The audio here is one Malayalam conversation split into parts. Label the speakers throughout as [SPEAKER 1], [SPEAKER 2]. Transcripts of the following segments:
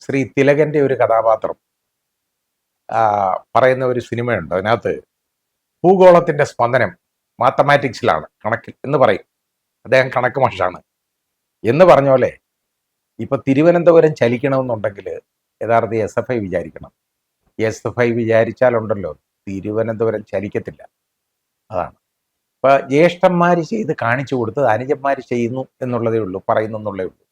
[SPEAKER 1] ശ്രീ തിലകന്റെ ഒരു കഥാപാത്രം പറയുന്ന ഒരു സിനിമയുണ്ട്. അതിനകത്ത് ഭൂഗോളത്തിന്റെ സ്പന്ദനം മാത്തമാറ്റിക്സിലാണ്, കണക്കിൽ എന്ന് പറയും. അദ്ദേഹം കണക്ക് മാഷാണ് എന്ന് പറഞ്ഞ പോലെ ഇപ്പൊ തിരുവനന്തപുരം ചലിക്കണമെന്നുണ്ടെങ്കിൽ യഥാർത്ഥ SFI വിചാരിക്കണം. SFI വിചാരിച്ചാലുണ്ടല്ലോ തിരുവനന്തപുരം ചലിക്കത്തില്ല. അതാണ് ഇപ്പൊ ജ്യേഷ്ഠന്മാർ ചെയ്ത് കാണിച്ചു കൊടുത്തത് അനുജന്മാർ ചെയ്യുന്നു എന്നുള്ളതേ ഉള്ളൂ, പറയുന്നു എന്നുള്ളതേ ഉള്ളൂ.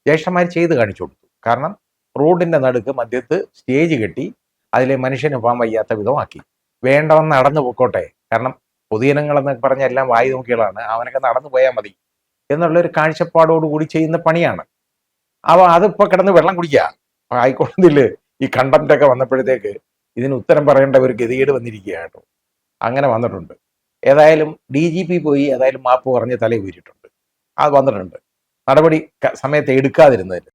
[SPEAKER 1] ജ്യേഷ്ഠന്മാർ ചെയ്ത് കാണിച്ചു കൊടുത്തു. കാരണം റോഡിന്റെ നടുക്ക് മധ്യത്ത് സ്റ്റേജ് കെട്ടി അതിലെ മനുഷ്യന് പോകാൻ വയ്യാത്ത വിധമാക്കി. വേണ്ടവന്ന് നടന്നു പോയിക്കോട്ടെ, കാരണം പൊതുജനങ്ങളെന്നൊക്കെ പറഞ്ഞ എല്ലാം വായി നോക്കികളാണ്, അവനൊക്കെ നടന്നു പോയാൽ മതി എന്നുള്ളൊരു കാഴ്ചപ്പാടോടുകൂടി ചെയ്യുന്ന പണിയാണ്. അതിപ്പോ കിടന്ന് വെള്ളം കുടിക്കുക. ഹൈക്കോടതിയിൽ ഈ കണ്ടന്റൊക്കെ വന്നപ്പോഴത്തേക്ക് ഇതിന് ഉത്തരം പറയേണ്ട ഒരു ഗതികേട് വന്നിരിക്കുക കേട്ടോ. അങ്ങനെ വന്നിട്ടുണ്ട്. ഏതായാലും DGP പോയി ഏതായാലും മാപ്പ് പറഞ്ഞ് തലയിൽ ഊരിയിട്ടുണ്ട്. അത് വന്നിട്ടുണ്ട്, നടപടി സമയത്ത് എടുക്കാതിരുന്നതിൽ.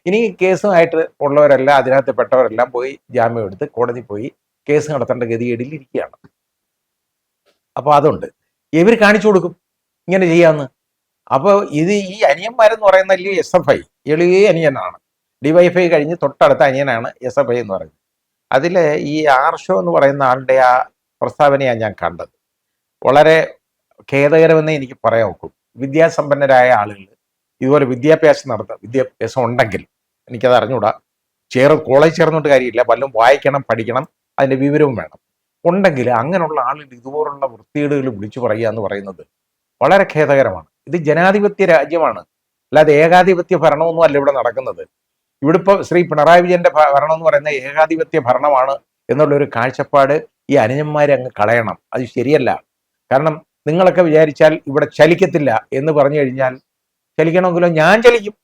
[SPEAKER 1] ഇനി കേസുമായിട്ട് ഉള്ളവരെല്ലാം, അതിനകത്ത് പെട്ടവരെല്ലാം പോയി ജാമ്യം എടുത്ത് കോടതി പോയി കേസ് നടത്തേണ്ട ഗതികേടിൽ ഇരിക്കുകയാണ്. അപ്പോൾ അതുണ്ട്, ഇവർ കാണിച്ചു കൊടുക്കും ഇങ്ങനെ ചെയ്യാമെന്ന്. അപ്പോൾ ഇത് ഈ അനിയന്മാരെന്ന് പറയുന്നല്ലേ SFI, എളിയ അനിയനാണ്. DYFI കഴിഞ്ഞ് തൊട്ടടുത്ത അനിയനാണ് SFI എന്ന് പറയുന്നത്. അതിൽ ഈ ആർഷോ എന്ന് പറയുന്ന ആളുടെ ആ പ്രസ്താവനയാണ് ഞാൻ കണ്ടത്. വളരെ ഖേദകരമെന്നേ എനിക്ക് പറയാൻ ഒക്കും. വിദ്യാസമ്പന്നരായ ആളുകൾ ഇതുപോലെ വിദ്യാഭ്യാസം ഉണ്ടെങ്കിൽ, എനിക്കത് അറിഞ്ഞുകൂടാ, കോളേജ് ചേർന്നിട്ട് കാര്യമില്ല, വല്ലതും വായിക്കണം, പഠിക്കണം, അതിൻ്റെ വിവരവും വേണം. ഉണ്ടെങ്കിൽ അങ്ങനെയുള്ള ആളുകൾ ഇതുപോലുള്ള വൃത്തികേടുകൾ വിളിച്ചു പറയുക എന്ന് പറയുന്നത് വളരെ ഖേദകരമാണ്. ഇത് ജനാധിപത്യ രാജ്യമാണ്, അല്ലാതെ ഏകാധിപത്യ ഭരണമൊന്നും അല്ല ഇവിടെ നടക്കുന്നത്. ഇവിടെ ഇപ്പോൾ ശ്രീ പിണറായി വിജയന്റെ ഭരണം എന്ന് പറയുന്ന ഏകാധിപത്യ ഭരണമാണ് എന്നുള്ളൊരു കാഴ്ചപ്പാട് ഈ അനുജന്മാരെ അങ്ങ് കളയണം. അത് ശരിയല്ല. കാരണം നിങ്ങളൊക്കെ വിചാരിച്ചാൽ ഇവിടെ ചലിക്കത്തില്ല എന്ന് പറഞ്ഞു കഴിഞ്ഞാൽ ചലിക്കണമെങ്കിലോ ഞാൻ ചലിക്കും.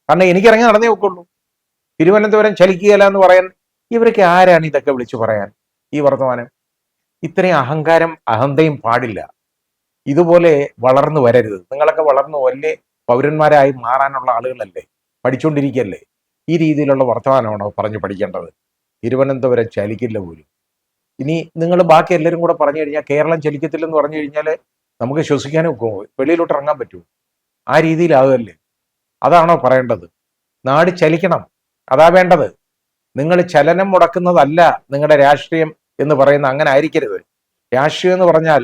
[SPEAKER 1] കാരണം എനിക്കിറങ്ങി നടന്നേ ഒക്കുള്ളൂ. തിരുവനന്തപുരം ചലിക്കുകയില്ല എന്ന് പറയാൻ ഇവരൊക്കെ ആരാണ് ഇതൊക്കെ വിളിച്ചു പറയാൻ ഈ വർത്തമാനം? ഇത്രയും അഹന്തയും പാടില്ല. ഇതുപോലെ വളർന്നു വരരുത്. നിങ്ങളൊക്കെ വളർന്നു വലിയ പൗരന്മാരായി മാറാനുള്ള ആളുകളല്ലേ, പഠിച്ചുകൊണ്ടിരിക്കുകയല്ലേ. ഈ രീതിയിലുള്ള വർത്തമാനമാണോ പറഞ്ഞു പഠിക്കേണ്ടത്? തിരുവനന്തപുരം ചലിക്കില്ല പോലും. ഇനി നിങ്ങൾ ബാക്കി എല്ലാവരും കൂടെ പറഞ്ഞു കഴിഞ്ഞാൽ കേരളം ചലിക്കത്തില്ലെന്ന് പറഞ്ഞു കഴിഞ്ഞാൽ നമുക്ക് ശ്വസിക്കാനും ഒക്കുമോ? വെളിയിലോട്ട് ഇറങ്ങാൻ പറ്റുമോ? ആ രീതിയിലാവുകയല്ലേ. അതാണോ പറയേണ്ടത്? നാട് ചലിക്കണം, അതാ വേണ്ടത്. നിങ്ങൾ ചലനം മുടക്കുന്നതല്ല നിങ്ങളുടെ രാഷ്ട്രീയം എന്ന് പറയുന്ന, അങ്ങനെ ആയിരിക്കരുത്. രാഷ്ട്രീയം എന്ന് പറഞ്ഞാൽ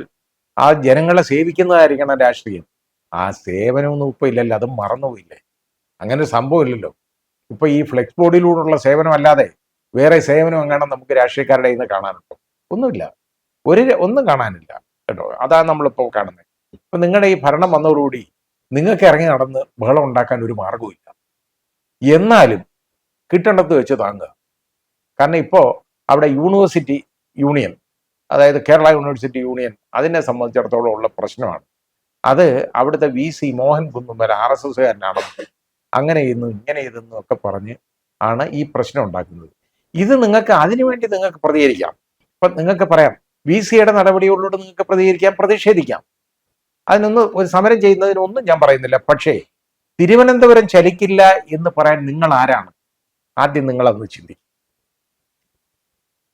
[SPEAKER 1] ആ ജനങ്ങളെ സേവിക്കുന്നതായിരിക്കണം രാഷ്ട്രീയം. ആ സേവനമൊന്നും ഇപ്പൊ ഇല്ലല്ലോ, അതും മറന്നുപോയില്ലേ. അങ്ങനെ ഒരു സംഭവം ഇല്ലല്ലോ. ഇപ്പൊ ഈ ഫ്ലെക്സ് ബോർഡിലൂടെയുള്ള സേവനം അല്ലാതെ വേറെ സേവനം എങ്ങാനും നമുക്ക് രാഷ്ട്രീയക്കാരുടെ ഇന്ന് കാണാനുണ്ടോ? ഒന്നുമില്ല, ഒന്നും കാണാനില്ല കേട്ടോ. അതാണ് നമ്മളിപ്പോൾ കാണുന്നത്. ഇപ്പൊ നിങ്ങളുടെ ഈ ഭരണം വന്നതോടുകൂടി നിങ്ങൾക്ക് ഇറങ്ങി നടന്ന് ബഹളം ഉണ്ടാക്കാൻ ഒരു മാർഗവും ഇല്ല. എന്നാലും കിട്ടേണ്ടത് വെച്ച് താങ്ങുക. കാരണം ഇപ്പോൾ അവിടെ യൂണിവേഴ്സിറ്റി യൂണിയൻ, അതായത് കേരള യൂണിവേഴ്സിറ്റി യൂണിയൻ, അതിനെ സംബന്ധിച്ചിടത്തോളം ഉള്ള പ്രശ്നമാണ്. അത് അവിടുത്തെ VC മോഹൻ കുന്നുമ്മൽ RSSകാരനാണെന്ന് അങ്ങനെ ചെയ്യുന്നു ഇങ്ങനെ ചെയ്തെന്നും ഒക്കെ പറഞ്ഞ് ആണ് ഈ പ്രശ്നം ഉണ്ടാക്കുന്നത്. ഇത് നിങ്ങൾക്ക് അതിനുവേണ്ടി നിങ്ങൾക്ക് പ്രതികരിക്കാം. ഇപ്പം നിങ്ങൾക്ക് പറയാം, VCയുടെ നടപടികളോട് നിങ്ങൾക്ക് പ്രതികരിക്കാം, പ്രതിഷേധിക്കാം. അതിനൊന്നും ഒരു സമരം ചെയ്യുന്നതിനൊന്നും ഞാൻ പറയുന്നില്ല. പക്ഷേ തിരുവനന്തപുരം ചലിക്കില്ല എന്ന് പറയാൻ നിങ്ങൾ ആരാണ്? ആദ്യം നിങ്ങളതൊന്ന് ചിന്തിക്കും.